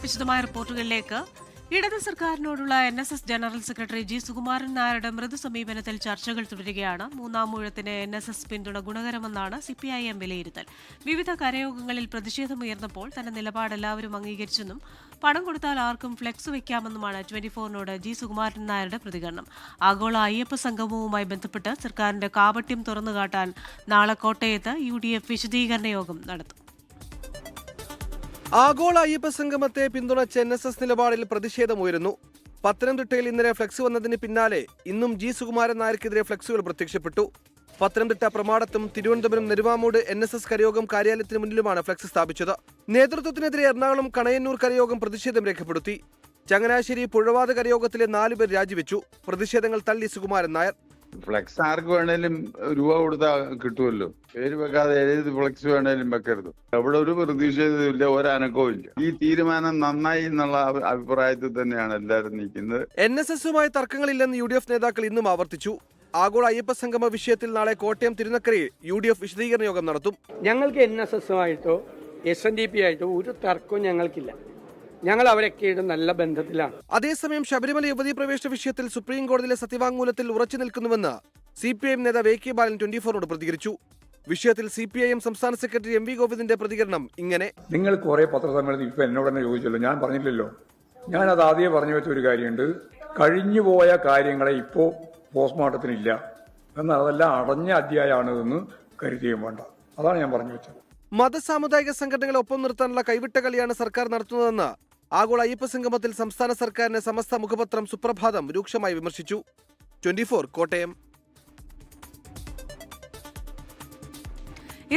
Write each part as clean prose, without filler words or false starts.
വിശദമായ റിപ്പോർട്ടുകളിലേക്ക്. ഇടത് സർക്കാരിനോടുള്ള NSS general secretary G Sukumaran നായരുടെ മൃദു സമീപനത്തിൽ ചർച്ചകൾ തുടരുകയാണ്. മൂന്നാം ഊഴത്തിന് NSS പിന്തുണ ഗുണകരമെന്നാണ് CPIM വിലയിരുത്തൽ. വിവിധ കരയോഗങ്ങളിൽ പ്രതിഷേധമുയർന്നപ്പോൾ തന്റെ നിലപാട് എല്ലാവരും അംഗീകരിച്ചെന്നും പണം കൊടുത്താൽ ആർക്കും ഫ്ലെക്സ് വയ്ക്കാമെന്നുമാണ് 24നോട് ജി സുകുമാരൻ നായരുടെ പ്രതികരണം. ആഗോള അയ്യപ്പ സംഗമവുമായി ബന്ധപ്പെട്ട് സർക്കാരിന്റെ കാപട്യം തുറന്നുകാട്ടാൻ നാളെ കോട്ടയത്ത് UDF വിശദീകരണ യോഗം നടത്തും. ആഗോള അയ്യപ്പ സംഗമത്തെ പിന്തുണച്ച NSS നിലപാടിൽ പ്രതിഷേധമുയരുന്നു. പത്തനംതിട്ടയിൽ ഇന്നലെ ഫ്ലെക്സ് വന്നതിന് പിന്നാലെ ഇന്നും ജി സുകുമാരൻ നായർക്കെതിരെ ഫ്ലെക്സുകൾ പ്രത്യക്ഷപ്പെട്ടു. പത്തനംതിട്ട പ്രമാടത്തും തിരുവനന്തപുരം നെടുവാമൂട് NSS കരയോഗം കാര്യാലയത്തിന് മുന്നിലുമാണ് ഫ്ലെക്സ് സ്ഥാപിച്ചത്. നേതൃത്വത്തിനെതിരെ എറണാകുളം കണയന്നൂർ കരയോഗം പ്രതിഷേധം രേഖപ്പെടുത്തി. ചങ്ങനാശ്ശേരി പുഴവാത കരയോഗത്തിലെ 4 പേർ രാജിവെച്ചു. പ്രതിഷേധങ്ങൾ തള്ളി സുകുമാരൻ നായർ. ഫ്ലെക്സ് ആർക്ക് വേണേലും രൂപ കൊടുത്താൽ കിട്ടുമല്ലോ. പേര് വെക്കാതെ ഏത് ഫ്ലെക്സ് വേണേലും വെക്കരുത്. അവിടെ ഒരു പ്രതിഷേധമില്ല, ഒരനക്കവും ഇല്ല. ഈ തീരുമാനം നന്നായി എന്നുള്ള അഭിപ്രായത്തിൽ തന്നെയാണ് എല്ലാവരും നിൽക്കുന്നത്. NSSുമായി തർക്കങ്ങളില്ലെന്ന് UDF നേതാക്കൾ ഇന്നും ആവർത്തിച്ചു. ആഗോള അയ്യപ്പ സംഗമ വിഷയത്തിൽ നാളെ കോട്ടയം തിരുനക്കരയിൽ UDF വിശദീകരണ യോഗം നടത്തും. ഞങ്ങൾക്ക് NSSുമായിട്ടോ SNDP ആയിട്ടോ ഒരു തർക്കവും ഞങ്ങൾക്കില്ല. ഞങ്ങൾ അവരൊക്കെയായിട്ട് നല്ല ബന്ധത്തിലാണ്. അതേസമയം ശബരിമല യുവതീ പ്രവേശന വിഷയത്തിൽ സുപ്രീം കോടതിയിലെ സത്യവാങ്മൂലത്തിൽ ഉറച്ചു നിൽക്കുന്നുവെന്ന് CPIM നേതാവ് AK ബാലൻ 24നോട് പ്രതികരിച്ചു. വിഷയത്തിൽ CPIM സംസ്ഥാന സെക്രട്ടറി MV ഗോവിന്ദന്റെ പ്രതികരണം ഇങ്ങനെ: നിങ്ങൾ കുറെ പത്രസമ്മേളനത്തിൽ ഇപ്പൊ എന്നോട് തന്നെ ചോദിച്ചല്ലോ, ഞാൻ പറഞ്ഞില്ലല്ലോ. ഞാനത് ആദ്യം പറഞ്ഞു വെച്ച ഒരു കാര്യമുണ്ട്. കഴിഞ്ഞുപോയ കാര്യങ്ങളെ ഇപ്പോ പോസ്റ്റ്മോർട്ടത്തിനില്ല, എന്നാൽ അതെല്ലാം അടഞ്ഞ അധ്യായമാണിതെന്ന് കരുതുകയും വേണ്ട. അതാണ് ഞാൻ പറഞ്ഞു വെച്ചത്. മതസാമുദായിക സംഘടനകളെ ഒപ്പം നിർത്താനുള്ള കൈവിട്ട കളിയാണ് സർക്കാർ നടത്തുന്നതെന്ന് ആഗോള അയ്യപ്പ സംഗമത്തിൽ സംസ്ഥാന സർക്കാരിന്റെ സമസ്ത മുഖപത്രം സുപ്രഭാതം രൂക്ഷമായി വിമർശിച്ചു. 24 കോട്ടയം.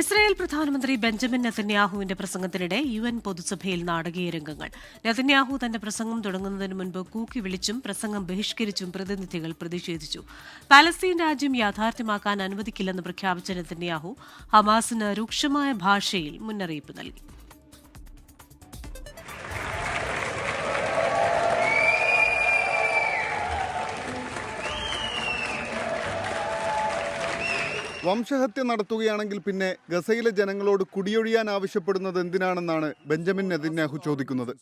ഇസ്രായേൽ പ്രധാനമന്ത്രി ബെഞ്ചമിൻ നെതന്യാഹുവിന്റെ പ്രസംഗത്തിനിടെ UN പൊതുസഭയിൽ നാടകീയ രംഗങ്ങൾ. നെതന്യാഹു തന്റെ പ്രസംഗം തുടങ്ങുന്നതിന് മുൻപ് കൂക്കി വിളിച്ചും പ്രസംഗം ബഹിഷ്കരിച്ചും പ്രതിനിധികൾ പ്രതിഷേധിച്ചു. പാലസ്തീൻ രാജ്യം യാഥാർത്ഥ്യമാക്കാൻ അനുവദിക്കില്ലെന്ന് പ്രഖ്യാപിച്ച നെതന്യാഹു ഹമാസിന് രൂക്ഷമായ ഭാഷയിൽ മുന്നറിയിപ്പ് നൽകി. വംശഹത്യ നടത്തുകയാണെങ്കിൽ പിന്നെ ഗസയിലെ ജനങ്ങളോട് കുടിയൊഴിയാൻ ആവശ്യപ്പെടുന്നത് എന്തിനാണെന്നാണ് ബെഞ്ചമിൻ നെതന്യാഹു ചോദിക്കുന്നത്.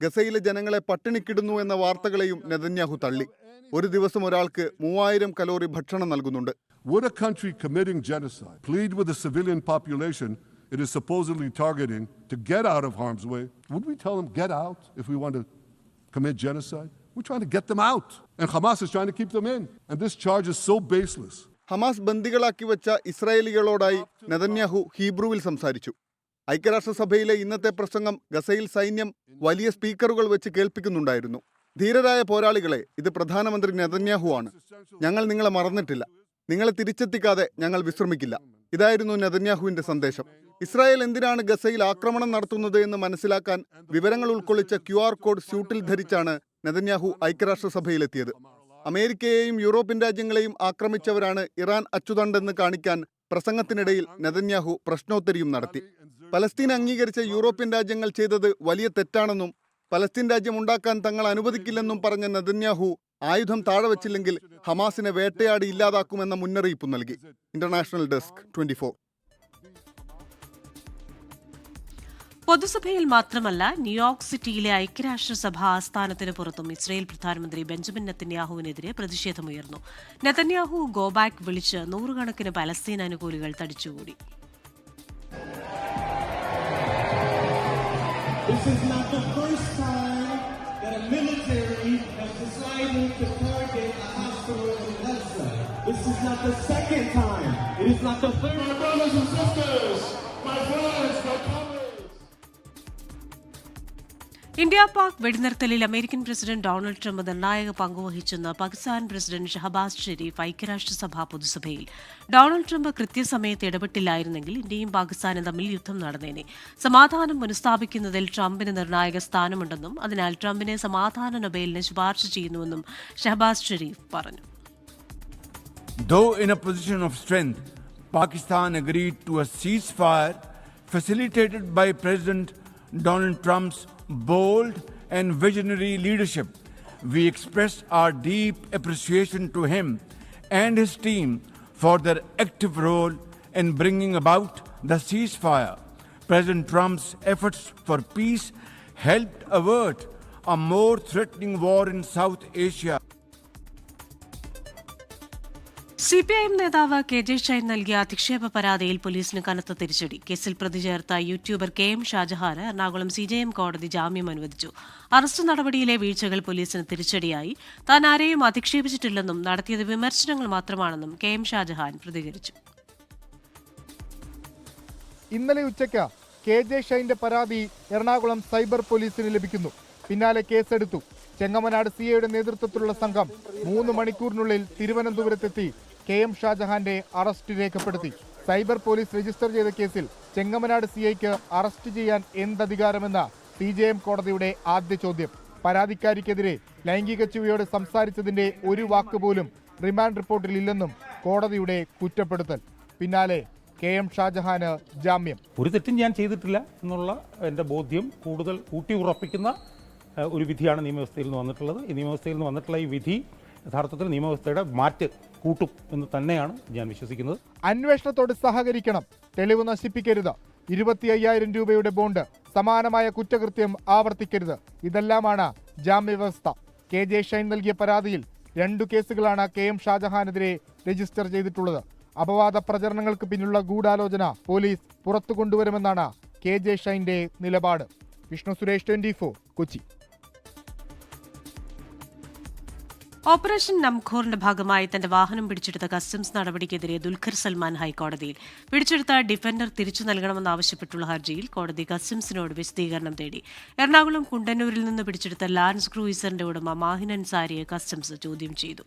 ഗസയിലെ ജനങ്ങളെ പട്ടിണിക്കിടുന്നു എന്ന വാർത്തകളെയും നെതന്യാഹു തള്ളി. ഒരു ദിവസം ഒരാൾക്ക് 3000 കലോറി ഭക്ഷണം നൽകുന്നുണ്ട്. Would a country committing genocide plead with the civilian population it is supposedly targeting to get out of harm's way? Would we tell them get out if we want to commit genocide? We're trying to get them out, and Hamas is trying to keep them in, and this charge is so baseless. Hamas ബന്ദികളാക്കി വെച്ച ഇസ്രായേലികളോടായി Netanyahu ഹീബ്രുവിൽ സംസാരിച്ചു. ഐക്യരാഷ്ട്രസഭയിലെ ഇന്നത്തെ പ്രസംഗം ഗസയിൽ സൈന്യം വലിയ സ്പീക്കറുകൾ വെച്ച് കേൾപ്പിക്കുന്നുണ്ടായിരുന്നു. ധീരരായ പോരാളികളെ, ഇത് പ്രധാനമന്ത്രി നെതന്യാഹു ആണ്. ഞങ്ങൾ നിങ്ങളെ മറന്നിട്ടില്ല. നിങ്ങളെ തിരിച്ചെത്തിക്കാതെ ഞങ്ങൾ വിശ്രമിക്കില്ല. ഇതായിരുന്നു നെതന്യാഹുവിന്റെ സന്ദേശം. ഇസ്രായേൽ എന്തിനാണ് ഗസയിൽ ആക്രമണം നടത്തുന്നത് എന്ന് മനസ്സിലാക്കാൻ വിവരങ്ങൾ ഉൾക്കൊള്ളിച്ച QR കോഡ് സ്യൂട്ടിൽ ധരിച്ചാണ് നെതന്യാഹു ഐക്യരാഷ്ട്രസഭയിലെത്തിയത്. അമേരിക്കയെയും യൂറോപ്യൻ രാജ്യങ്ങളെയും ആക്രമിച്ചവരാണ് ഇറാൻ അച്ചുതണ്ടെന്ന് കാണിക്കാൻ പ്രസംഗത്തിനിടയിൽ നെതന്യാഹു പ്രശ്നോത്തരിയും നടത്തി. പലസ്തീൻ അംഗീകരിച്ച യൂറോപ്യൻ രാജ്യങ്ങൾ ചെയ്തത് വലിയ തെറ്റാണെന്നും പലസ്തീൻ രാജ്യം ഉണ്ടാക്കാൻ തങ്ങൾ അനുവദിക്കില്ലെന്നും പറഞ്ഞ നെതന്യാഹു ആയുധം താഴെ വെച്ചില്ലെങ്കിൽ ഹമാസിനെ വേട്ടയാടി ഇല്ലാതാക്കുമെന്ന മുന്നറിയിപ്പ് നൽകി. International desk 24. പൊതുസഭയിൽ മാത്രമല്ല, ന്യൂയോർക്ക് സിറ്റിയിലെ ഐക്യരാഷ്ട്രസഭ ആസ്ഥാനത്തിന് പുറത്തും ഇസ്രായേൽ പ്രധാനമന്ത്രി ബെഞ്ചമിൻ നെതന്യാഹുവിനെതിരെ പ്രതിഷേധമുയർന്നു. നെതന്യാഹു ഗോബാക്ക് വിളിച്ച് നൂറുകണക്കിന് പലസ്തീൻ അനുകൂലികൾ തടിച്ചുകൂടി. ഇന്ത്യ പാക് വെടിനിർത്തലിൽ അമേരിക്കൻ പ്രസിഡന്റ് ഡൊണാൾഡ് ട്രംപ് നിർണായക പങ്കുവഹിച്ചെന്ന് പാകിസ്ഥാൻ പ്രസിഡന്റ് ഷഹബാസ് ഷെരീഫ് ഐക്യരാഷ്ട്രസഭാ പൊതുസഭയിൽ. ഡൊണാൾഡ് ട്രംപ് കൃത്യസമയത്ത് ഇടപെട്ടില്ലായിരുന്നെങ്കിൽ ഇന്ത്യയും പാകിസ്ഥാനും തമ്മിൽ യുദ്ധം നടന്നേനെ. സമാധാനം പുനഃസ്ഥാപിക്കുന്നതിൽ ട്രംപിന് നിർണായക സ്ഥാനമുണ്ടെന്നും അതിനാൽ ട്രംപിനെ സമാധാന നൊബേലിന് ശുപാർശ ചെയ്യുന്നുവെന്നും ഷഹബാസ് ഷെരീഫ് പറഞ്ഞു. Though in a position of strength, Pakistan agreed to a ceasefire facilitated by President Donald Trump's bold and visionary leadership. We express our deep appreciation to him and his team for their active role in bringing about the ceasefire. President Trump's efforts for peace helped avert a more threatening war in South Asia. CPIM നേതാവ് KJ Shine നൽകിയ അധിക്ഷേപ പരാതിയിൽ പോലീസിന് കനത്ത തിരിച്ചടി. കേസിൽ പ്രതി ചേർത്ത YouTuber KM ഷാജഹാന് Ernakulam CJM കോടതി ജാമ്യം അനുവദിച്ചു. അറസ്റ്റ് നടപടിയിലെ വീഴ്ചകൾ പോലീസിന് തിരിച്ചടിയായി. താൻ ആരെയും അധിക്ഷേപിച്ചിട്ടില്ലെന്നും നടത്തിയത് വിമർശനങ്ങൾ മാത്രമാണെന്നും KM ഷാജഹാൻ പ്രതികരിച്ചു. ഇന്നലെ ഉച്ചയ്ക്ക് KJ ഷൈന്റെ പരാതി എറണാകുളം സൈബർ പോലീസിന് ലഭിക്കുന്നു. പിന്നാലെ കേസെടുത്തു. ചെങ്ങമനാട് CIയുടെ നേതൃത്വത്തിലുള്ള സംഘം 3 മണിക്കൂറിനുള്ളിൽ തിരുവനന്തപുരത്തെത്തി KM ഷാജഹാന്റെ അറസ്റ്റ് രേഖപ്പെടുത്തി. സൈബർ പോലീസ് രജിസ്റ്റർ ചെയ്ത കേസിൽ ചെങ്ങമനാട് CIക്ക് അറസ്റ്റ് ചെയ്യാൻ എന്തധികാരമെന്ന CJM കോടതിയുടെ ആദ്യ ചോദ്യം. പരാതിക്കാരിക്കെതിരെ ലൈംഗിക ചുവയോട് സംസാരിച്ചതിന്റെ ഒരു വാക്ക് പോലും റിമാൻഡ് റിപ്പോർട്ടിൽ ഇല്ലെന്നും കോടതിയുടെ കുറ്റപ്പെടുത്തൽ. പിന്നാലെ KM ഷാജഹാന് ജാമ്യം. ഒരു തെറ്റും ഞാൻ ചെയ്തിട്ടില്ല എന്നുള്ള എൻ്റെ ബോധ്യം കൂടുതൽ ഊട്ടി ഉറപ്പിക്കുന്ന ഒരു വിധിയാണ് നിയമവ്യവസ്ഥയിൽ നിന്ന് വന്നിട്ടുള്ളത്. ഈ നിയമവ്യവസ്ഥയിൽ നിന്ന് വന്നിട്ടുള്ള ഈ വിധി യഥാർത്ഥത്തിൽ നിയമവ്യവസ്ഥയുടെ മാറ്റ് കൂട്ടും എന്ന് തന്നെയാണ് ഞാൻ വിശ്വസിക്കുന്നത്. അന്വേഷണത്തോട് സഹകരിക്കണം, തെളിവ് നശിപ്പിക്കരുത്, 25,000 രൂപയുടെ ബോണ്ട്, സമാനമായ കുറ്റകൃത്യം ആവർത്തിക്കരുത്, ഇതെല്ലാമാണ് ജാമ്യവ്യവസ്ഥ. KJ ഷൈൻ നൽകിയ പരാതിയിൽ 2 കേസുകളാണ് KM ഷാജഹാനെതിരെ രജിസ്റ്റർ ചെയ്തിട്ടുള്ളത്. അപവാദ പ്രചരണങ്ങൾക്ക് പിന്നിലുള്ള ഗൂഢാലോചന പോലീസ് പുറത്തു കൊണ്ടുവരുമെന്നാണ് KJ ഷൈന്റെ നിലപാട്. വിഷ്ണു സുരേഷ്, 24, കൊച്ചി. ഓപ്പറേഷൻ നംഖോറിന്റെ ഭാഗമായി തന്റെ വാഹനം പിടിച്ചെടുത്ത കസ്റ്റംസ് നടപടിക്കെതിരെ ദുൽഖർ സൽമാൻ ഹൈക്കോടതിയിൽ. പിടിച്ചെടുത്ത ഡിഫൻഡർ തിരിച്ചു നൽകണമെന്നാവശ്യപ്പെട്ടുള്ള ഹർജിയിൽ കോടതി കസ്റ്റംസിനോട് വിശദീകരണം തേടി. എറണാകുളം കുണ്ടന്നൂരിൽ നിന്ന് പിടിച്ചെടുത്ത ലാൻഡ് ക്രൂയിസറിന്റെ ഉടമ മാഹിൻ അൻസാരിയെ കസ്റ്റംസ് ചോദ്യം ചെയ്തു.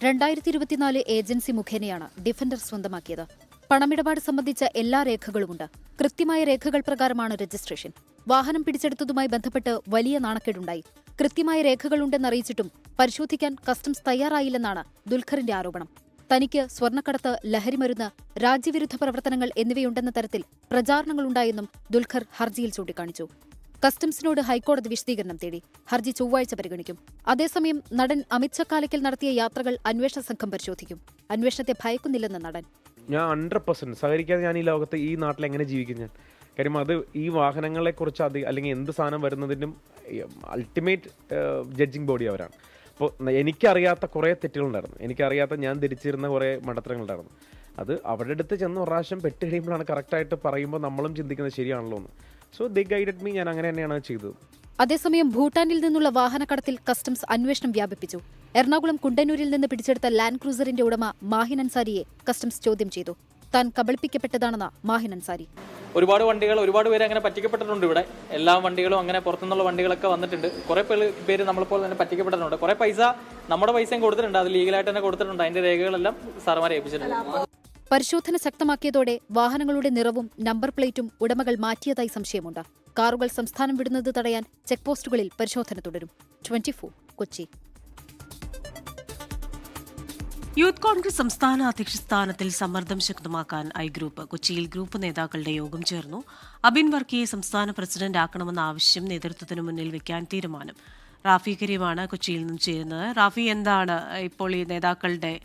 2024 ഏജൻസി മുഖേനയാണ് ഡിഫൻഡർ സ്വന്തമാക്കിയത്. പണമിടപാട് സംബന്ധിച്ച എല്ലാ രേഖകളുമുണ്ട്. കൃത്യമായ രേഖകൾ പ്രകാരമാണ് രജിസ്ട്രേഷൻ. വാഹനം പിടിച്ചെടുത്തതുമായി ബന്ധപ്പെട്ട് വലിയ നാണക്കേടുണ്ടായി. കൃത്യമായ രേഖകളുണ്ടെന്നറിയിച്ചിട്ടും പരിശോധിക്കാൻ കസ്റ്റംസ് തയ്യാറായില്ലെന്നാണ് ദുൽഖറിന്റെ ആരോപണം. തനിക്ക് സ്വർണ്ണക്കടത്ത്, ലഹരിമരുന്ന്, രാജ്യവിരുദ്ധ പ്രവർത്തനങ്ങൾ എന്നിവയുണ്ടെന്ന തരത്തിൽ പ്രചാരണങ്ങളുണ്ടായെന്നും ദുൽഖർ ഹർജിയിൽ ചൂണ്ടിക്കാണിച്ചു. കസ്റ്റംസിനോട് ഹൈക്കോടതി വിശദീകരണം തേടി. ഹർജി ചൊവ്വാഴ്ച പരിഗണിക്കും. അതേസമയം നടൻ അമിത് ചക്കാലയ്ക്കൽ നടത്തിയ യാത്രകൾ അന്വേഷണ സംഘം പരിശോധിക്കും. അന്വേഷണത്തെ ഭയക്കുന്നില്ലെന്ന് നടൻ. ഞാൻ 100% സഹകരിക്കാതെ ഞാൻ ഈ ലോകത്ത്, ഈ നാട്ടിൽ എങ്ങനെ ജീവിക്കും ഞാൻ? കാര്യം അത് ഈ വാഹനങ്ങളെക്കുറിച്ച് അല്ലെങ്കിൽ എന്ത് സാധനം വരുന്നതിനും അൾട്ടിമേറ്റ് ജഡ്ജിങ് ബോഡി അവരാണ്. അപ്പോൾ എനിക്കറിയാത്ത കുറേ തെറ്റുകളുണ്ടായിരുന്നു, എനിക്കറിയാത്ത ഞാൻ ധരിച്ചിരുന്ന കുറേ മണ്ടത്തരങ്ങളുണ്ടായിരുന്നു. അത് അവരുടെ അടുത്ത് ചെന്ന് ഒരു പ്രാവശ്യം പെട്ട് കഴിയുമ്പോഴാണ് കറക്റ്റായിട്ട് പറയുമ്പോൾ നമ്മളും ചിന്തിക്കുന്നത് ശരിയാണല്ലോ എന്ന്. So they guided me. ഞാൻ അങ്ങനെ തന്നെയാണ് ചെയ്തത്. അതേസമയം ഭൂട്ടാനിൽ നിന്നുള്ള വാഹനക്കടത്തിൽ കസ്റ്റംസ് അന്വേഷണം വ്യാപിപ്പിച്ചു. എറണാകുളം കുണ്ടന്നൂരിൽ നിന്ന് പിടിച്ചെടുത്ത ലാൻഡ് ക്രൂസറിന്റെ ഉടമ മാഹിൻ അൻസാരിയെ കസ്റ്റംസ് ചോദ്യം ചെയ്തു. താൻ കബളിപ്പിക്കപ്പെട്ടതാണെന്ന് മാഹിൻ അൻസാരി. ഒരുപാട് പേര് അങ്ങനെ പറ്റിക്കപ്പെട്ടിട്ടുണ്ട്. ഇവിടെ എല്ലാ വണ്ടികളും അങ്ങനെ പുറത്തുനിന്നുള്ള വണ്ടികളൊക്കെ വന്നിട്ടുണ്ട്. കുറെ പേര് നമ്മളെപ്പോലെ തന്നെ പറ്റിക്കപ്പെട്ടിട്ടുണ്ട്. കുറെ പൈസ, നമ്മുടെ പൈസയും കൊടുത്തിട്ടുണ്ട്, അത് ലീഗലായിട്ട് തന്നെ കൊടുത്തിട്ടുണ്ട്. അതിന്റെ രേഖകളെല്ലാം സാറുമാരെ ഏൽപ്പിച്ചിട്ടുണ്ട്. പരിശോധന ശക്തമാക്കിയതോടെ വാഹനങ്ങളുടെ നിറവും നമ്പർ പ്ലേറ്റും ഉടമകൾ മാറ്റിയതായി സംശയമുണ്ട്. കാറുകൾ സംസ്ഥാനം വിടുന്നത് തടയാൻ ചെക്ക് പോസ്റ്റുകളിൽ പരിശോധന തുടരും. 24, കൊച്ചി. യൂത്ത് കോൺഗ്രസ് സംസ്ഥാന അധ്യക്ഷ സ്ഥാനത്തിൽ സമ്മർദ്ദം ശക്തമാക്കാൻ ഗ്രൂപ്പ്. കൊച്ചിയിൽ ഗ്രൂപ്പ് നേതാക്കളുടെ യോഗം ചേർന്നു. അബിൻ വർക്കിയെ സംസ്ഥാന പ്രസിഡന്റ് ആക്കണമെന്ന ആവശ്യം നേതൃത്വത്തിന് മുന്നിൽ വെക്കാൻ തീരുമാനം. റാഫി കരീമാണ് കൊച്ചിയിൽ നിന്നും ചേരുന്നത്. റാഫി, എന്താണ് ഇപ്പോൾ ഈ നേതാക്കളുടെ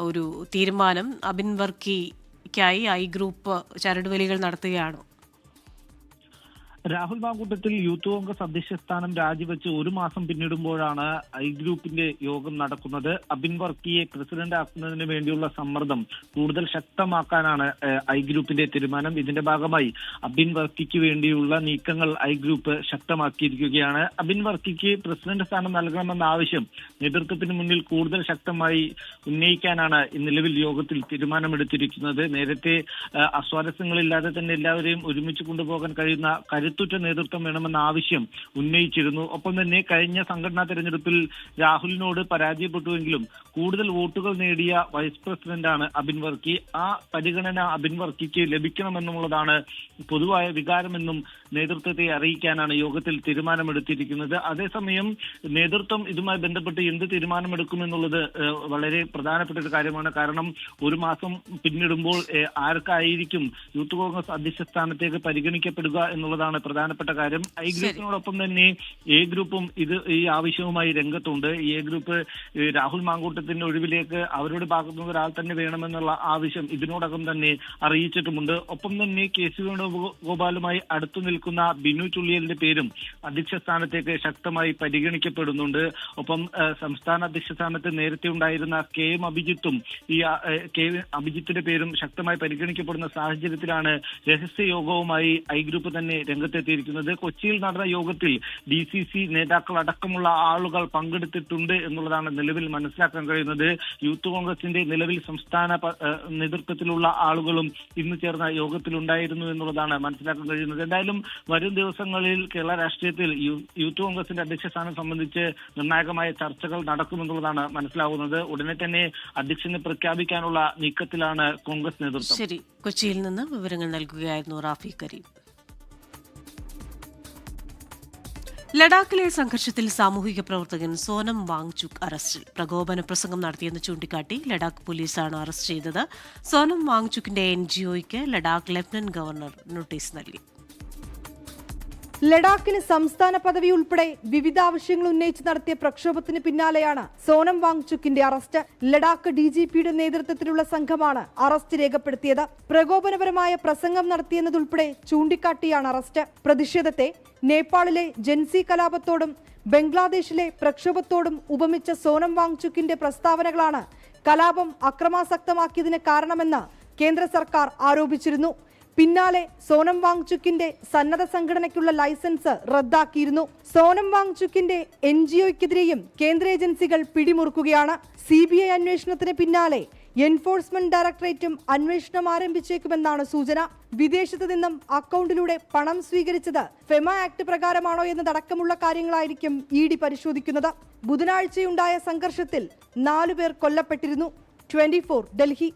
ഒരു തീരുമാനം? അബിൻ വർക്കിക്കായി ഗ്രൂപ്പ് ചരടുവലികൾ നടത്തുകയാണോ? രാഹുൽ മാങ്കൂട്ടത്തിൽ യൂത്ത് കോൺഗ്രസ് അധ്യക്ഷ സ്ഥാനം രാജിവെച്ച് 1 മാസം പിന്നിടുമ്പോഴാണ് ഗ്രൂപ്പിന്റെ യോഗം നടക്കുന്നത്. അബിൻ വർക്കിയെ പ്രസിഡന്റ് ആക്കുന്നതിന് വേണ്ടിയുള്ള സമ്മർദ്ദം കൂടുതൽ ശക്തമാക്കാനാണ് ഗ്രൂപ്പിന്റെ തീരുമാനം. ഇതിന്റെ ഭാഗമായി അബിൻ വർക്കിക്ക് വേണ്ടിയുള്ള നീക്കങ്ങൾ ഗ്രൂപ്പ് ശക്തമാക്കിയിരിക്കുകയാണ്. അബിൻ വർക്കിക്ക് പ്രസിഡന്റ് സ്ഥാനം നൽകണമെന്ന ആവശ്യം നേതൃത്വത്തിന് മുന്നിൽ കൂടുതൽ ശക്തമായി ഉന്നയിക്കാനാണ് നിലവിൽ യോഗത്തിൽ തീരുമാനമെടുത്തിരിക്കുന്നത്. നേരത്തെ അസ്വാരസ്യങ്ങളില്ലാതെ തന്നെ എല്ലാവരെയും ഒരുമിച്ച് കൊണ്ടുപോകാൻ കഴിയുന്ന കരുത്തുറ്റ നേതൃത്വം വേണമെന്ന ആവശ്യം ഉന്നയിച്ചിരുന്നു. ഒപ്പം തന്നെ കഴിഞ്ഞ സംഘടനാ തെരഞ്ഞെടുപ്പിൽ രാഹുലിനോട് പരാജയപ്പെട്ടുവെങ്കിലും കൂടുതൽ വോട്ടുകൾ നേടിയ വൈസ് പ്രസിഡന്റാണ് അബിൻ വർക്കി. ആ പരിഗണന അബിൻ വർക്കിക്ക് ലഭിക്കണമെന്നുള്ളതാണ് പൊതുവായ വികാരമെന്നും നേതൃത്വത്തെ അറിയിക്കാനാണ് യോഗത്തിൽ തീരുമാനമെടുത്തിരിക്കുന്നത്. അതേസമയം നേതൃത്വം ഇതുമായി ബന്ധപ്പെട്ട് എന്ത് തീരുമാനമെടുക്കുമെന്നുള്ളത് വളരെ പ്രധാനപ്പെട്ട ഒരു കാര്യമാണ്. കാരണം 1 മാസം പിന്നിടുമ്പോൾ ആർക്കായിരിക്കും യൂത്ത് കോൺഗ്രസ് അധ്യക്ഷ സ്ഥാനത്തേക്ക് പരിഗണിക്കപ്പെടുക എന്നുള്ളതാണ് പ്രധാനപ്പെട്ട കാര്യം. ഐ ഗ്രൂപ്പിനോടൊപ്പം തന്നെ എ ഗ്രൂപ്പും ഈ ആവശ്യവുമായി രംഗത്തുണ്ട്. എ ഗ്രൂപ്പ് രാഹുൽ മാങ്കൂട്ടത്തിന്റെ ഒഴിവിലേക്ക് അവരുടെ ഭാഗത്തുനിന്ന് ഒരാൾ തന്നെ വേണമെന്നുള്ള ആവശ്യം ഇതിനോടകം തന്നെ അറിയിച്ചിട്ടുമുണ്ട്. ഒപ്പം തന്നെ കെ സി വേണുഗോപാലുമായി അടുത്തു നിൽക്കുന്ന ബിനു ചുള്ളിയലിന്റെ പേരും അധ്യക്ഷ സ്ഥാനത്തേക്ക് ശക്തമായി പരിഗണിക്കപ്പെടുന്നുണ്ട്. ഒപ്പം സംസ്ഥാന അധ്യക്ഷ സ്ഥാനത്ത് നേരത്തെ ഉണ്ടായിരുന്ന കെ എം അഭിജിത്തും അഭിജിത്തിന്റെ പേരും ശക്തമായി പരിഗണിക്കപ്പെടുന്ന സാഹചര്യത്തിലാണ് രഹസ്യ യോഗവുമായി ഐ ഗ്രൂപ്പ് തന്നെ രംഗത്തെത്തിയിരിക്കുന്നത്. കൊച്ചിയിൽ നടന്ന യോഗത്തിൽ DCC നേതാക്കൾ അടക്കമുള്ള ആളുകൾ പങ്കെടുത്തിട്ടുണ്ട് എന്നുള്ളതാണ് നിലവിൽ മനസ്സിലാക്കാൻ കഴിയുന്നത്. യൂത്ത് കോൺഗ്രസിന്റെ നിലവിൽ സംസ്ഥാന നേതൃത്വത്തിലുള്ള ആളുകളും ഇന്ന് ചേർന്ന യോഗത്തിലുണ്ടായിരുന്നു എന്നുള്ളതാണ് മനസ്സിലാക്കാൻ കഴിയുന്നത്. എന്തായാലും വരും ദിവസങ്ങളിൽ കേരള രാഷ്ട്രീയത്തിൽ യൂത്ത് കോൺഗ്രസിന്റെ അധ്യക്ഷ സ്ഥാനം സംബന്ധിച്ച് നിർണായകമായ ചർച്ചകൾ നടക്കുമെന്നുള്ളതാണ് മനസ്സിലാവുന്നത്. ഉടനെ തന്നെ അധ്യക്ഷനെ പ്രഖ്യാപിക്കാനുള്ള നീക്കത്തിലാണ് കോൺഗ്രസ് നേതൃത്വം. ശരി, കൊച്ചിയിൽ നിന്ന് വിവരങ്ങൾ നൽകുകയായിരുന്നു റാഫി കരീം. ലഡാക്കിലെ സംഘർഷത്തിൽ സാമൂഹിക പ്രവർത്തകൻ സോനം വാങ്ചുക് അറസ്റ്റിൽ. പ്രകോപന പ്രസംഗം നടത്തിയെന്ന് ചൂണ്ടിക്കാട്ടി ലഡാക്ക് പോലീസാണ് അറസ്റ്റ് ചെയ്തത്. സോനം വാങ്ചുക്കിന്റെ NGOയ്ക്ക് ലഡാക്ക് ലഫ്റ്റനന്റ് ഗവർണർ നോട്ടീസ് നൽകി. ലഡാക്കിന് സംസ്ഥാന പദവി ഉൾപ്പെടെ വിവിധ ആവശ്യങ്ങൾ ഉന്നയിച്ച് നടത്തിയ പ്രക്ഷോഭത്തിന് പിന്നാലെയാണ് സോനം വാങ്ചുക്കിന്റെ അറസ്റ്റ്. ലഡാക്ക് DGPയുടെ നേതൃത്വത്തിലുള്ള സംഘമാണ് അറസ്റ്റ് രേഖപ്പെടുത്തിയത്. പ്രകോപനപരമായ പ്രസംഗം നടത്തിയെന്നതുൾപ്പെടെ ചൂണ്ടിക്കാട്ടിയാണ് അറസ്റ്റ്. പ്രതിഷേധത്തെ നേപ്പാളിലെ ജൻസി കലാപത്തോടും ബംഗ്ലാദേശിലെ പ്രക്ഷോഭത്തോടും ഉപമിച്ച സോനം വാങ്ചുക്കിന്റെ പ്രസ്താവനകളാണ് കലാപം അക്രമാസക്തമാക്കിയതിന് കാരണമെന്ന് കേന്ദ്ര സർക്കാർ ആരോപിച്ചിരുന്നു. പിന്നാലെ സോനം വാങ്ചുക്കിന്റെ സന്നദ്ധ സംഘടനയ്ക്കുള്ള ലൈസൻസ് റദ്ദാക്കിയിരുന്നു. സോനം വാങ്ചുക്കിന്റെ NGOയ്ക്കെതിരെയും കേന്ദ്ര ഏജൻസികൾ പിടിമുറുക്കുകയാണ്. CBI അന്വേഷണത്തിന് പിന്നാലെ എൻഫോഴ്സ്മെന്റ് ഡയറക്ടറേറ്റും അന്വേഷണം ആരംഭിച്ചേക്കുമെന്നാണ് സൂചന. വിദേശത്ത് നിന്നും അക്കൗണ്ടിലൂടെ പണം സ്വീകരിച്ചത് ഫെമ ആക്ട് പ്രകാരമാണോ എന്നതടക്കമുള്ള കാര്യങ്ങളായിരിക്കും ED പരിശോധിക്കുന്നത്. ബുധനാഴ്ചയുണ്ടായ സംഘർഷത്തിൽ 4 പേർ കൊല്ലപ്പെട്ടിരുന്നു. 24 ഡൽഹി.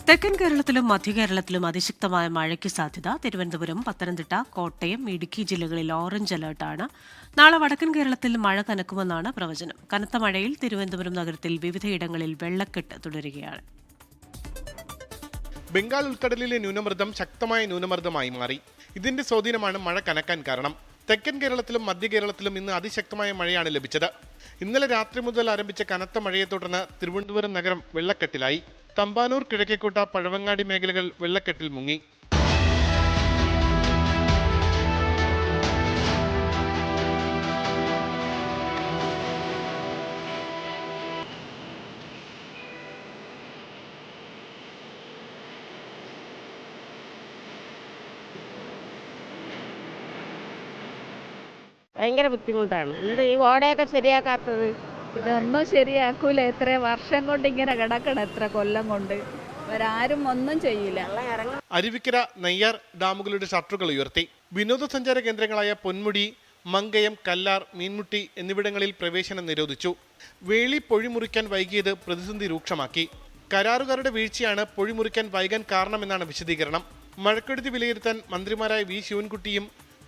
തെക്കൻ കേരളത്തിലും മധ്യകേരളത്തിലും അതിശക്തമായ മഴയ്ക്ക് സാധ്യത. തിരുവനന്തപുരം, പത്തനംതിട്ട, കോട്ടയം, ഇടുക്കി ജില്ലകളിൽ ഓറഞ്ച് അലർട്ടാണ്. നാളെ വടക്കൻ കേരളത്തിൽ മഴ കനക്കുമെന്നാണ് പ്രവചനം. കനത്ത മഴയിൽ തിരുവനന്തപുരം നഗരത്തിൽ വിവിധയിടങ്ങളിൽ വെള്ളക്കെട്ട് തുടരുകയാണ്. ബംഗാൾ ഉൾക്കടലിലെ ന്യൂനമർദ്ദം ശക്തമായ ന്യൂനമർദ്ദമായി മാറി. ഇതിന്റെ സ്വാധീനമാണ് മഴ കനക്കാൻ കാരണം. തെക്കൻ കേരളത്തിലും മധ്യ കേരളത്തിലും ഇന്ന് അതിശക്തമായ മഴയാണ് ലഭിച്ചത്. ഇന്നലെ രാത്രി മുതൽ ആരംഭിച്ച കനത്ത മഴയെ തുടർന്ന് തിരുവനന്തപുരം നഗരം വെള്ളക്കെട്ടിലായി. തമ്പാനൂർ, കിഴക്കേക്കോട്ട, പഴവങ്ങാടി മേഖലകൾ വെള്ളക്കെട്ടിൽ മുങ്ങി. ഭയങ്കര ബുദ്ധിമുട്ടാണ്. എന്ത് ഈ ഓടയൊക്കെ ശരിയാക്കാത്തത്? ഇതൊന്നും ശരിയാക്കൂല. എത്ര വർഷം കൊണ്ട് ഇങ്ങനെ കിടക്കണം, എത്ര കൊല്ലം കൊണ്ട് ഇവരാരും ഒന്നും ചെയ്യില്ല. അരുവിക്കര, നെയ്യാർ ഡാമുകളുടെ ഷട്ടറുകൾ ഉയർത്തി. വിനോദസഞ്ചാര കേന്ദ്രങ്ങളായ പൊന്മുടി, മങ്കയം, കല്ലാർ, മീൻമുട്ടി എന്നിവിടങ്ങളിൽ പ്രവേശനം നിരോധിച്ചു. വേളി പൊഴി മുറിക്കാൻ വൈകിയത് പ്രതിസന്ധി രൂക്ഷമാക്കി. കരാറുകാരുടെ വീഴ്ചയാണ് പൊഴി മുറിക്കാൻ വൈകാൻ കാരണമെന്നാണ് വിശദീകരണം. മഴക്കെടുതി വിലയിരുത്താൻ മന്ത്രിമാരായ വി ശിവൻകുട്ടിയും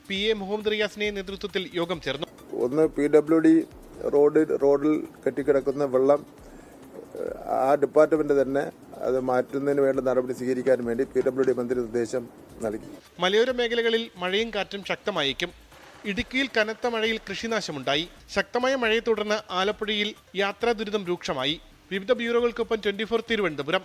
PA മുഹമ്മദ് റിയാസിന്റെ നേതൃത്വത്തിൽ യോഗം ചേർന്നു. ഒന്ന് PWD റോഡിൽ കെട്ടിക്കിടക്കുന്ന വെള്ളം ആ ഡിപ്പാർട്ട്മെന്റ് തന്നെ അത് മാറ്റുന്നതിന് വേണ്ട നടപടി സ്വീകരിക്കാൻ വേണ്ടി PWD മന്ത്രി നിർദ്ദേശം നൽകി. മലയോര മേഖലകളിൽ മഴയും കാറ്റും ശക്തമായേക്കും. ഇടുക്കിയിൽ കനത്ത മഴയിൽ കൃഷിനാശമുണ്ടായി. ശക്തമായ മഴയെ തുടർന്ന് ആലപ്പുഴയിൽ യാത്രാ ദുരിതം രൂക്ഷമായി. വിവിധ ബ്യൂറോകൾക്കൊപ്പം 24 തിരുവനന്തപുരം.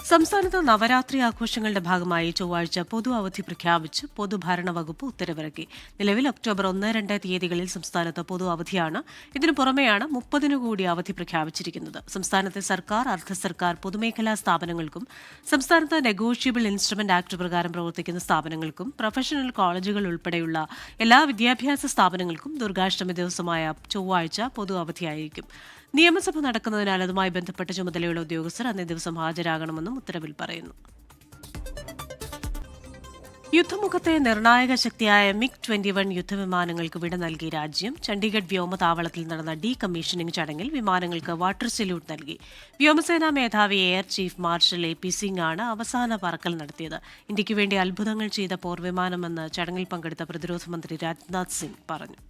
സംസ്ഥാനത്ത് നവരാത്രി ആഘോഷങ്ങളുടെ ഭാഗമായി ചൊവ്വാഴ്ച പൊതു അവധി പ്രഖ്യാപിച്ച് പൊതുഭരണ വകുപ്പ് ഉത്തരവിറക്കി. നിലവിൽ ഒക്ടോബർ 1, 2 തീയതികളിൽ സംസ്ഥാനത്ത് പൊതു അവധിയാണ്. ഇതിനു പുറമെയാണ് 30 കൂടി അവധി പ്രഖ്യാപിച്ചിരിക്കുന്നത്. സംസ്ഥാനത്തെ സർക്കാർ, അർദ്ധ സർക്കാർ, പൊതുമേഖലാ സ്ഥാപനങ്ങൾക്കും സംസ്ഥാനത്ത് നെഗോഷ്യബിൾ ഇൻസ്ട്രുമെന്റ് ആക്ട് പ്രകാരം പ്രവർത്തിക്കുന്ന സ്ഥാപനങ്ങൾക്കും പ്രൊഫഷണൽ കോളേജുകൾ ഉൾപ്പെടെയുള്ള എല്ലാ വിദ്യാഭ്യാസ സ്ഥാപനങ്ങൾക്കും ദുർഗാഷ്ടമി ദിവസമായ ചൊവ്വാഴ്ച പൊതു അവധിയായിരിക്കും. നിയമസഭ നടക്കുന്നതിനാൽ അതുമായി ബന്ധപ്പെട്ട ചുമതലയുള്ള ഉദ്യോഗസ്ഥർ അന്നേ ദിവസം ഹാജരാകണമെന്നും ഉത്തരവിൽ പറയുന്നു. യുദ്ധമുഖത്തെ നിർണായക ശക്തിയായ MiG-21 യുദ്ധവിമാനങ്ങൾക്ക് വിട നൽകി രാജ്യം. ചണ്ഡീഗഡ് വ്യോമതാവളത്തിൽ നടന്ന ഡീകമ്മീഷനിംഗ് ചടങ്ങിൽ വിമാനങ്ങൾക്ക് വാട്ടർ സല്യൂട്ട് നൽകി. വ്യോമസേനാ മേധാവി air chief marshal AP Singh ആണ് അവസാന പറക്കൽ നടത്തിയത്. ഇന്ത്യയ്ക്ക് വേണ്ടി അത്ഭുതങ്ങൾ ചെയ്ത പോർവിമാനമെന്ന് ചടങ്ങിൽ പങ്കെടുത്ത പ്രതിരോധ മന്ത്രി രാജ്നാഥ് സിംഗ് പറഞ്ഞു.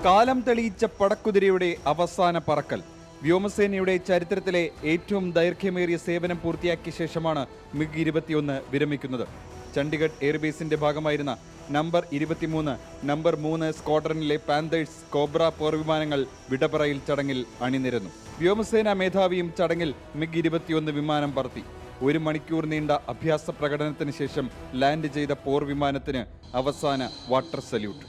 കാലം തെളിയിച്ച പടക്കുതിരയുടെ അവസാന പറക്കൽ. വ്യോമസേനയുടെ ചരിത്രത്തിലെ ഏറ്റവും ദൈർഘ്യമേറിയ സേവനം പൂർത്തിയാക്കിയ ശേഷമാണ് MiG-21 വിരമിക്കുന്നത്. ചണ്ഡിഗഡ് എയർബേസിന്റെ ഭാഗമായിരുന്ന നമ്പർ 23, നമ്പർ 3 സ്ക്വാഡ്രനിലെ പാന്തേഴ്സ്, കോബ്ര പോർവിമാനങ്ങൾ വിടപറയിൽ ചടങ്ങിൽ അണിനിരന്നു. വ്യോമസേനാ മേധാവിയും ചടങ്ങിൽ MiG-21 വിമാനം പറത്തി. 1 മണിക്കൂർ നീണ്ട അഭ്യാസ പ്രകടനത്തിന് ശേഷം ലാൻഡ് ചെയ്ത പോർവിമാനത്തിന് അവസാന water salute.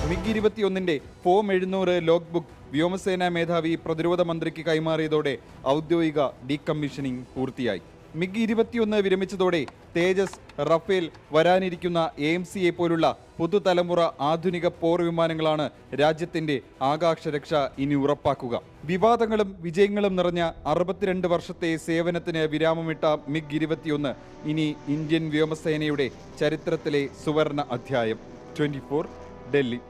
MiG-21 form 700 log book വ്യോമസേനാ മേധാവി പ്രതിരോധ മന്ത്രിക്ക് കൈമാറിയതോടെ ഔദ്യോഗിക ഡീകമ്മീഷനിംഗ് പൂർത്തിയായി. MiG-21 വിരമിച്ചതോടെ തേജസ്, റഫേൽ, വരാനിരിക്കുന്ന AMCയെ പോലുള്ള പുതുതലമുറ ആധുനിക പോർ വിമാനങ്ങളാണ് രാജ്യത്തിന്റെ ആകാശരക്ഷ ഇനി ഉറപ്പാക്കുക. വിവാദങ്ങളും വിജയങ്ങളും നിറഞ്ഞ 62 വർഷത്തെ സേവനത്തിന് വിരാമമിട്ട MiG-21 ഇനി ഇന്ത്യൻ വ്യോമസേനയുടെ ചരിത്രത്തിലെ സുവർണ അധ്യായം. 24 ഡൽഹി.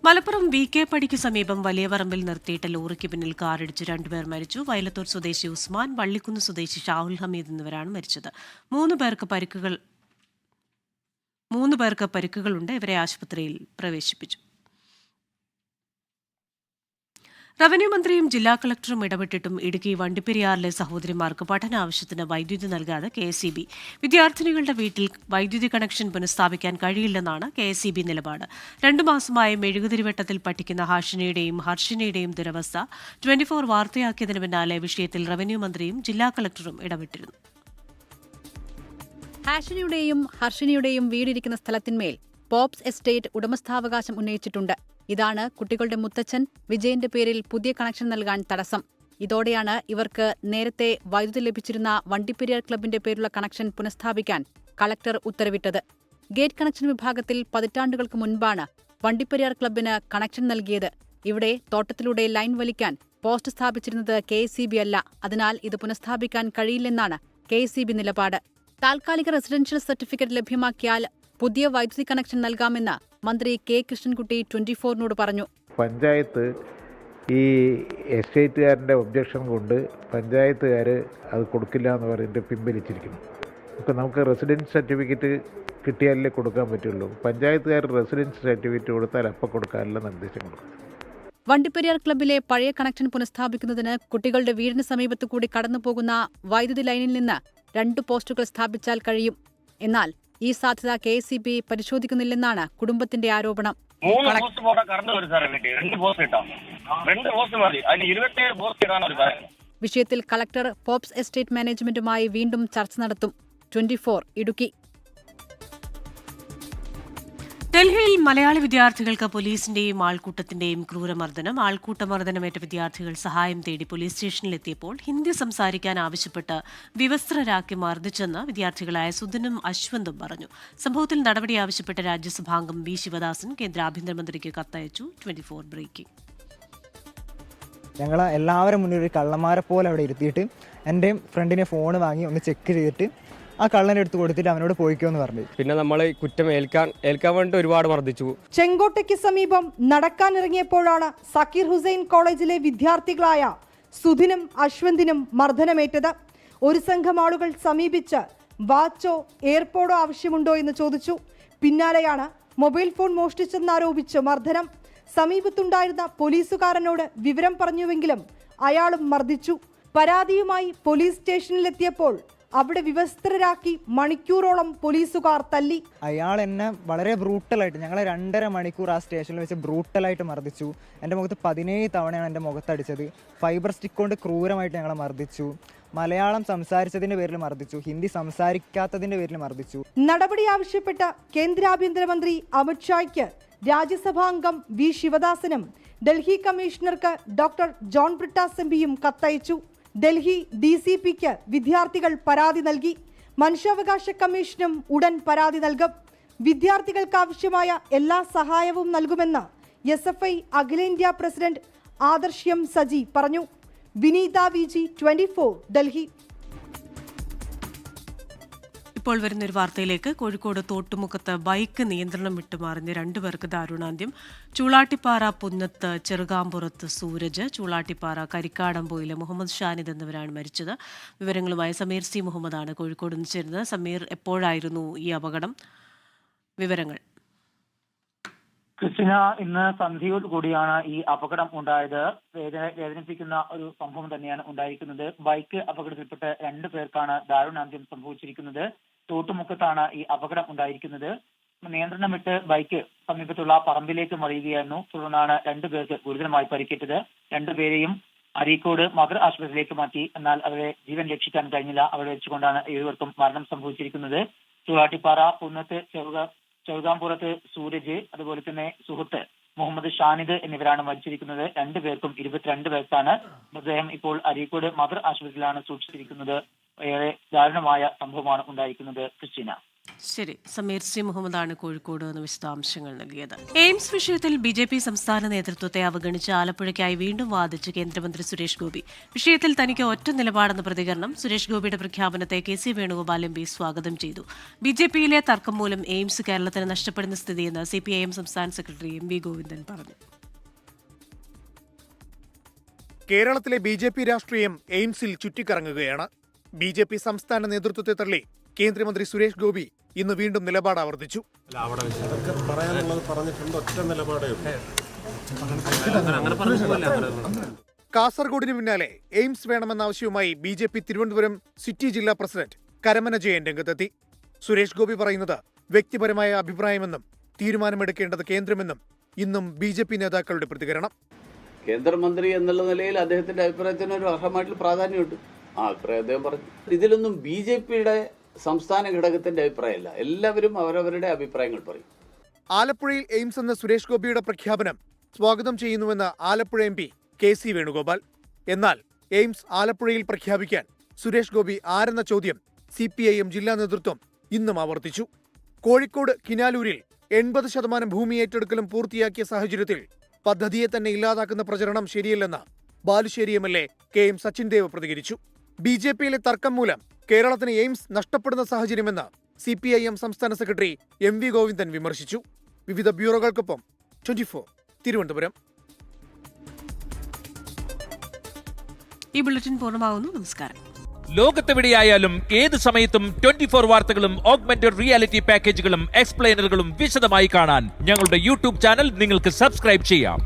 മലപ്പുറം VK പടിക്ക് സമീപം വലിയ പറമ്പിൽ നിർത്തിയിട്ട ലോറിക്ക് പിന്നിൽ കാറിടിച്ച് 2 പേർ മരിച്ചു. വയലത്തൂർ സ്വദേശി ഉസ്മാൻ, വള്ളിക്കുന്ന് സ്വദേശി ഷാഹുൽ ഹമീദ് എന്നിവരാണ് മരിച്ചത്. 3 പേർക്ക് പരിക്കുകളുണ്ട്. ഇവരെ ആശുപത്രിയിൽ പ്രവേശിപ്പിച്ചു. റവന്യൂ മന്ത്രിയും ജില്ലാ കളക്ടറും ഇടപെട്ടിട്ടും ഇടുക്കി വണ്ടിപ്പെരിയാറിലെ സഹോദരിമാർക്ക് പഠനാവശ്യത്തിന് വൈദ്യുതി നൽകാതെ KSEB. വിദ്യാർത്ഥിനികളുടെ വീട്ടിൽ വൈദ്യുതി കണക്ഷൻ പുനഃസ്ഥാപിക്കാൻ കഴിയില്ലെന്നാണ് KSEB നിലപാട്. 2 മാസമായി മെഴുകുതിരിവട്ടത്തിൽ പഠിക്കുന്ന ഹാഷിനിയുടെയും ഹർഷിനിയുടെയും ദുരവസ്ഥ 24 വാർത്തയാക്കിയതിന് പിന്നാലെ വിഷയത്തിൽ റവന്യൂ മന്ത്രിയും ജില്ലാ കളക്ടറും ഇടപെട്ടിരുന്നു. ഹാഷിനിയുടെയും ഹർഷിനിയുടെയും വീടിരിക്കുന്ന സ്ഥലത്തിന്മേൽ പോപ്സ് എസ്റ്റേറ്റ് ഉടമസ്ഥാവകാശം ഉന്നയിച്ചിട്ടുണ്ട്. ഇതാണ് കുട്ടികളുടെ മുത്തച്ഛൻ വിജയന്റെ പേരിൽ പുതിയ കണക്ഷൻ നൽകാൻ തടസ്സം. ഇതോടെയാണ് ഇവർക്ക് നേരത്തെ വൈദ്യുതി ലഭിച്ചിരുന്ന വണ്ടിപ്പെരിയാർ ക്ലബിന്റെ പേരിലുള്ള കണക്ഷൻ പുനഃസ്ഥാപിക്കാൻ കളക്ടർ ഉത്തരവിട്ടത്. ഗേറ്റ് കണക്ഷൻ വിഭാഗത്തിൽ പതിറ്റാണ്ടുകൾക്ക് മുൻപാണ് വണ്ടിപ്പെരിയാർ ക്ലബിന് കണക്ഷൻ നൽകിയത്. ഇവിടെ തോട്ടത്തിലൂടെ ലൈൻ വലിക്കാൻ പോസ്റ്റ് സ്ഥാപിച്ചിരുന്നത് KSEB അല്ല. അതിനാൽ ഇത് പുനഃസ്ഥാപിക്കാൻ കഴിയില്ലെന്നാണ് KSEB നിലപാട്. താൽക്കാലിക റെസിഡൻഷ്യൽ സർട്ടിഫിക്കറ്റ് ലഭ്യമാക്കിയാൽ പുതിയ വൈദ്യുതി കണക്ഷൻ നൽകാമെന്ന് മന്ത്രി K കൃഷ്ണൻകുട്ടി 24നോട് പറഞ്ഞു. പഞ്ചായത്ത് ഈ എസ്റ്റേറ്റുകാരൻ്റെ ഒബ്ജക്ഷൻ കൊണ്ട് പഞ്ചായത്തുകാർ അത് കൊടുക്കില്ല എന്ന് പറഞ്ഞിട്ട് പിൻവലിച്ചിരിക്കുന്നു. അപ്പോൾ നമുക്ക് റെസിഡൻസ് സർട്ടിഫിക്കറ്റ് കിട്ടിയാലേ കൊടുക്കാൻ പറ്റുള്ളൂ. പഞ്ചായത്തുകാർ റെസിഡൻസ് സർട്ടിഫിക്കറ്റ് കൊടുത്താൽ അപ്പം കൊടുക്കാനുള്ള നിർദ്ദേശം കൊടുക്കും. വണ്ടിപ്പെരിയാർ ക്ലബിലെ പഴയ കണക്ഷൻ പുനഃസ്ഥാപിക്കുന്നതിന് കുട്ടികളുടെ വീടിന് സമീപത്തു കൂടി കടന്നുപോകുന്ന വൈദ്യുതി ലൈനിൽ നിന്ന് 2 പോസ്റ്റുകൾ സ്ഥാപിച്ചാൽ കഴിയും. എന്നാൽ ഈ സാധ്യത KSEB പരിശോധിക്കുന്നില്ലെന്നാണ് കുടുംബത്തിന്റെ ആരോപണം. വിഷയത്തിൽ കളക്ടർ പോപ്സ് എസ്റ്റേറ്റ് മാനേജ്മെന്റുമായി വീണ്ടും ചർച്ച നടത്തും. 24 ഇടുക്കി. ഡൽഹിയിൽ മലയാളി വിദ്യാർത്ഥികൾക്ക് പോലീസിന്റെയും ആൾക്കൂട്ടത്തിന്റെയും ക്രൂരമർദ്ദനം. ആൾക്കൂട്ടമർദ്ദനമേറ്റ വിദ്യാർത്ഥികൾ സഹായം തേടി പോലീസ് സ്റ്റേഷനിലെത്തിയപ്പോൾ ഹിന്ദി സംസാരിക്കാൻ ആവശ്യപ്പെട്ട് വിവസ്ത്രരാക്കി മർദ്ദിച്ചെന്ന് വിദ്യാർത്ഥികളായ സുധനും അശ്വന്തും പറഞ്ഞു. സംഭവത്തിൽ നടപടി ആവശ്യപ്പെട്ട രാജ്യസഭാംഗം V ശിവദാസൻ കേന്ദ്ര ആഭ്യന്തരമന്ത്രിക്ക് കത്തയച്ചു. 24 ബ്രേക്കിംഗ്. ഞങ്ങൾ എല്ലാവരും മുന്നിൽ ഒരു കള്ളന്മാരെ പോലെ അവിടെ ഇരുത്തിയിട്ട് എൻ്റെ ഫ്രണ്ടിനെ ഫോൺ വാങ്ങി ഒന്ന് ചെക്ക് ചെയ്തിട്ട് ആ കള്ളനെ എടുത്ത് കൊടുത്തിട്ട് അവനോട് പോയിക്കോന്ന് പറഞ്ഞു. പിന്നെ നമ്മൾ കുറ്റം ഏൽക്കാൻ വേണ്ടി ഒരുപാട് മർദ്ദിച്ചു. ചെങ്കോട്ടയ്ക്ക് സമീപം നടക്കാനിറങ്ങിയപ്പോഴാണ് സക്കീർ ഹുസൈൻ കോളേജിലെ വിദ്യാർത്ഥികളായ സുധിനും അശ്വന്തിനും മർദ്ദനമേറ്റത്. ഒരു സംഘം ആളുകൾ സമീപിച്ച് വാച്ചോ എയർപോഡോ ആവശ്യമുണ്ടോ എന്ന് ചോദിച്ചു. പിന്നാലെയാണ് മൊബൈൽ ഫോൺ മോഷ്ടിച്ചെന്നാരോപിച്ച് മർദ്ദനം. സമീപത്തുണ്ടായിരുന്ന പോലീസുകാരനോട് വിവരം പറഞ്ഞുവെങ്കിലും അയാളും മർദ്ദിച്ചു. പരാതിയുമായി പോലീസ് സ്റ്റേഷനിലെത്തിയപ്പോൾ അവിടെ വിവസ്ത്രരാക്കി മണിക്കൂറോളം പോലീസുകാർ തല്ലി. അയാൾ എന്നെ വളരെ ബ്രൂട്ടലായിട്ട് ഞങ്ങളെ 2.5 മണിക്കൂർ ആ സ്റ്റേഷനിൽ വെച്ച് ബ്രൂട്ടലായിട്ട് മർദ്ദിച്ചു. എൻ്റെ മുഖത്ത് 17 തവണയാണ് എൻ്റെ മുഖത്തടിച്ചത്. ഫൈബർ സ്റ്റിക്ക് കൊണ്ട് ക്രൂരമായിട്ട് ഞങ്ങളെ മർദ്ദിച്ചു. മലയാളം സംസാരിച്ചതിന്റെ പേരിൽ മർദ്ദിച്ചു. ഹിന്ദി സംസാരിക്കാത്തതിന്റെ പേരിൽ മർദ്ദിച്ചു. നടപടി ആവശ്യപ്പെട്ട കേന്ദ്ര ആഭ്യന്തരമന്ത്രി അമിത്ഷായ്ക്ക് രാജ്യസഭാംഗം V ശിവദാസനും ഡൽഹി കമ്മീഷണർക്ക് ഡോക്ടർ ജോൺ ബ്രിട്ടാസ് എംപിയും കത്തയച്ചു. ഡൽഹി DCPക്ക് വിദ്യാർത്ഥികൾ പരാതി നൽകി. മനുഷ്യാവകാശ കമ്മീഷനും ഉടൻ പരാതി നൽകും. വിദ്യാർത്ഥികൾക്ക് ആവശ്യമായ എല്ലാ സഹായവും നൽകുമെന്ന് SFI അഖിലേന്ത്യാ പ്രസിഡന്റ് ആദർശ് M സജി പറഞ്ഞു. വിനീത VG 24 ഡൽഹി. ഇപ്പോൾ വരുന്നൊരു വാർത്തയിലേക്ക്. കോഴിക്കോട് തോട്ടുമുക്കത്ത് ബൈക്ക് നിയന്ത്രണം വിട്ടുമാറിഞ്ഞ് 2 പേർക്ക് ദാരുണാന്ത്യം. ചൂളാട്ടിപ്പാറ പുന്നത്ത് ചെറുകാമ്പുറത്ത് സൂരജ്, ചൂളാട്ടിപ്പാറ കരിക്കാടംപോയിലെ മുഹമ്മദ് ഷാനിദ് എന്നിവരാണ് മരിച്ചത്. വിവരങ്ങളുമായി സമീർ സി മുഹമ്മദാണ് കോഴിക്കോട് നിന്ന് ചേരുന്നത്. സമീർ, എപ്പോഴായിരുന്നു ഈ അപകടം? വിവരങ്ങൾ. ക്രിസ്റ്റിന, ഇന്ന് സന്ധ്യയോട് കൂടിയാണ് ഈ അപകടം ഉണ്ടായത്. വേദനിപ്പിക്കുന്ന ഒരു സംഭവം തന്നെയാണ് ഉണ്ടായിരിക്കുന്നത്. ബൈക്ക് അപകടത്തിൽപ്പെട്ട് 2 പേർക്കാണ് ദാരുണാന്ത്യം സംഭവിച്ചിരിക്കുന്നത്. തോട്ടുമുക്കത്താണ് ഈ അപകടം ഉണ്ടായിരിക്കുന്നത്. നിയന്ത്രണം വിട്ട് ബൈക്ക് സമീപത്തുള്ള പറമ്പിലേക്ക് മറിയുകയായിരുന്നു. തുടർന്നാണ് 2 പേർക്ക് ഗുരുതരമായി പരിക്കേറ്റത്. 2 പേരെയും അരീക്കോട് മദർ ആശുപത്രിയിലേക്ക് മാറ്റി. എന്നാൽ അവരെ ജീവൻ രക്ഷിക്കാൻ കഴിഞ്ഞില്ല. അവിടെ വെച്ചുകൊണ്ടാണ് ഇരുവർക്കും മരണം സംഭവിച്ചിരിക്കുന്നത്. ചൂളാട്ടിപ്പാറ പുന്നത്ത് ചെറുകാമ്പുറത്ത് സൂരജ്, അതുപോലെ തന്നെ സുഹൃത്ത് മുഹമ്മദ് ഷാനിദ് എന്നിവരാണ് മരിച്ചിരിക്കുന്നത്. 2 പേർക്കും 22 വയസ്സാണ്. മൃതദേഹം ഇപ്പോൾ അരീക്കോട് മദർ ആശുപത്രിയിലാണ് സൂക്ഷിച്ചിരിക്കുന്നത്. ഏറെ ദാരുണമായ സംഭവമാണ് ഉണ്ടായിരിക്കുന്നത്. ക്രിസ്റ്റീന. ശരി, സമീർ സി മുഹമ്മദാണ് കോഴിക്കോട് നിന്ന് വിശദാംശങ്ങൾ നൽകിയത്. എയിംസ് വിഷയത്തിൽ BJP സംസ്ഥാന നേതൃത്വത്തെ അവഗണിച്ച് ആലപ്പുഴയ്ക്കായി വീണ്ടും വാദിച്ച് കേന്ദ്രമന്ത്രി സുരേഷ് ഗോപി. വിഷയത്തിൽ തനിക്ക് ഒറ്റ നിലപാടെന്ന പ്രതികരണം. സുരേഷ് ഗോപിയുടെ പ്രഖ്യാപനത്തെ KC വേണുഗോപാൽ MP സ്വാഗതം ചെയ്തു. BJPയിലെ തർക്കം മൂലം എയിംസ് കേരളത്തിന് നഷ്ടപ്പെടുന്ന സ്ഥിതിയെന്ന് CPIM സംസ്ഥാന സെക്രട്ടറി MV ഗോവിന്ദൻ പറഞ്ഞു. കേരളത്തിലെ BJP രാഷ്ട്രീയം എയിംസിൽ ചുറ്റിക്കറങ്ങുകയാണ്. BJP സംസ്ഥാന നേതൃത്വത്തെ തള്ളി കേന്ദ്രമന്ത്രി സുരേഷ് ഗോപി ഇന്ന് വീണ്ടും നിലപാട് ആവർത്തിച്ചു. കാസർഗോഡിന് പിന്നാലെ എയിംസ് വേണമെന്ന ആവശ്യവുമായി BJP തിരുവനന്തപുരം സിറ്റി ജില്ലാ പ്രസിഡന്റ് കരമന ജയൻ രംഗത്തെത്തി. സുരേഷ് ഗോപി പറയുന്നത് വ്യക്തിപരമായ അഭിപ്രായമെന്നും തീരുമാനമെടുക്കേണ്ടത് കേന്ദ്രമെന്നും ഇന്നും BJP നേതാക്കളുടെ പ്രതികരണം. കേന്ദ്രമന്ത്രി എന്നുള്ള നിലയിൽ അദ്ദേഹത്തിന്റെ അഭിപ്രായത്തിന് ഒരു അർഹമായിട്ടുള്ള പ്രാധാന്യമുണ്ട്. ആ അഭിപ്രായം അദ്ദേഹം പറഞ്ഞു. ഇതിലൊന്നും BJPയുടെ സംസ്ഥാന ഘടകത്തിന്റെ അഭിപ്രായമല്ല. എല്ലാവരും അവരവരുടെ അഭിപ്രായങ്ങൾ പറയും. ആലപ്പുഴയിൽ എയിംസ് എന്ന സുരേഷ് ഗോപിയുടെ പ്രഖ്യാപനം സ്വാഗതം ചെയ്യുന്നുവെന്ന് ആലപ്പുഴ MP KC വേണുഗോപാൽ. എന്നാൽ എയിംസ് ആലപ്പുഴയിൽ പ്രഖ്യാപിക്കാൻ സുരേഷ് ഗോപി ആരെന്ന ചോദ്യം CPIM ജില്ലാ നേതൃത്വം ഇന്നും ആവർത്തിച്ചു. കോഴിക്കോട് കിനാലൂരിൽ 80% ഭൂമി ഏറ്റെടുക്കലും പൂർത്തിയാക്കിയ സാഹചര്യത്തിൽ പദ്ധതിയെ തന്നെ ഇല്ലാതാക്കുന്ന പ്രചരണം ശരിയല്ലെന്ന് ബാലുശ്ശേരി MLA KM സച്ചിൻ ദേവ് പ്രതികരിച്ചു. BJPയിലെ തർക്കം മൂലം കേരളത്തിന് എയിംസ് നഷ്ടപ്പെടുന്ന സാഹചര്യമെന്ന് CPIM സംസ്ഥാന സെക്രട്ടറി MV ഗോവിന്ദൻ വിമർശിച്ചു. വിവിധ ബ്യൂറോകൾക്കൊപ്പം 24 തിരുവനന്തപുരം. ഈ ബുള്ളറ്റിൻ പൂർണ്ണമാകുന്നു. നമസ്കാരം. ലോകത്തെവിടെയായാലും ഏത് സമയത്തും 24 വാർത്തകളും ഓഗ്മെന്റഡ് റിയാലിറ്റി പാക്കേജുകളും എക്സ്പ്ലെയിനറുകളും വിശദമായി കാണാൻ ഞങ്ങളുടെ YouTube ചാനൽ നിങ്ങൾക്ക് സബ്സ്ക്രൈബ് ചെയ്യാം.